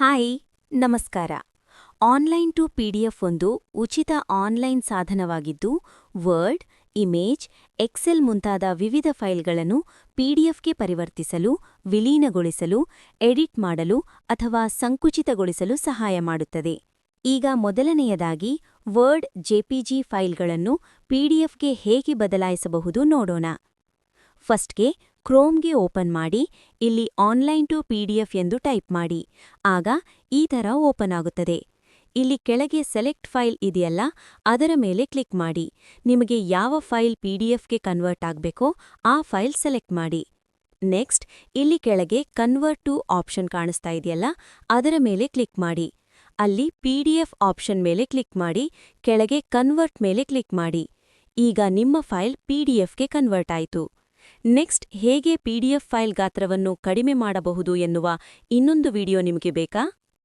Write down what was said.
Hi ನಮಸ್ಕಾರ. Online to PDF ಒಂದು ಉಚಿತ ಆನ್ಲೈನ್ ಸಾಧನವಾಗಿದ್ದು ವರ್ಡ್, ಇಮೇಜ್, ಎಕ್ಸೆಲ್ ಮುಂತಾದ ವಿವಿಧ ಫೈಲ್ಗಳನ್ನು ಪಿಡಿಎಫ್ಗೆ ಪರಿವರ್ತಿಸಲು, ವಿಲೀನಗೊಳಿಸಲು, ಎಡಿಟ್ ಮಾಡಲು ಅಥವಾ ಸಂಕುಚಿತಗೊಳಿಸಲು ಸಹಾಯ ಮಾಡುತ್ತದೆ. ಈಗ ಮೊದಲನೆಯದಾಗಿ ವರ್ಡ್ ಜೆಪಿಜಿ ಫೈಲ್ಗಳನ್ನು ಪಿಡಿಎಫ್ಗೆ ಹೇಗೆ ಬದಲಾಯಿಸಬಹುದು ನೋಡೋಣ. ಫಸ್ಟ್ಗೆ ಕ್ರೋಮ್ಗೆ ಓಪನ್ ಮಾಡಿ, ಇಲ್ಲಿ ಆನ್ಲೈನ್ ಟು ಪಿಡಿಎಫ್ ಎಂದು ಟೈಪ್ ಮಾಡಿ. ಆಗ ಈ ಥರ ಓಪನ್ ಆಗುತ್ತದೆ. ಇಲ್ಲಿ ಕೆಳಗೆ ಸೆಲೆಕ್ಟ್ ಫೈಲ್ ಇದೆಯಲ್ಲ, ಅದರ ಮೇಲೆ ಕ್ಲಿಕ್ ಮಾಡಿ. ನಿಮಗೆ ಯಾವ ಫೈಲ್ ಪಿಡಿಎಫ್ಗೆ ಕನ್ವರ್ಟ್ ಆಗಬೇಕೋ ಆ ಫೈಲ್ ಸೆಲೆಕ್ಟ್ ಮಾಡಿ. ನೆಕ್ಸ್ಟ್ ಇಲ್ಲಿ ಕೆಳಗೆ ಕನ್ವರ್ಟ್ ಟು ಆಪ್ಷನ್ ಕಾಣಿಸ್ತಾ ಇದೆಯಲ್ಲ, ಅದರ ಮೇಲೆ ಕ್ಲಿಕ್ ಮಾಡಿ. ಅಲ್ಲಿ ಪಿಡಿಎಫ್ ಆಪ್ಷನ್ ಮೇಲೆ ಕ್ಲಿಕ್ ಮಾಡಿ, ಕೆಳಗೆ ಕನ್ವರ್ಟ್ ಮೇಲೆ ಕ್ಲಿಕ್ ಮಾಡಿ. ಈಗ ನಿಮ್ಮ ಫೈಲ್ ಪಿಡಿಎಫ್ಗೆ ಕನ್ವರ್ಟ್ ಆಯಿತು. ನೆಕ್ಸ್ಟ್ ಹೇಗೆ ಪಿಡಿಎಫ್ ಫೈಲ್ ಗಾತ್ರವನ್ನು ಕಡಿಮೆ ಮಾಡಬಹುದು ಎನ್ನುವ ಇನ್ನೊಂದು ವಿಡಿಯೋ ನಿಮಗೆ ಬೇಕಾ?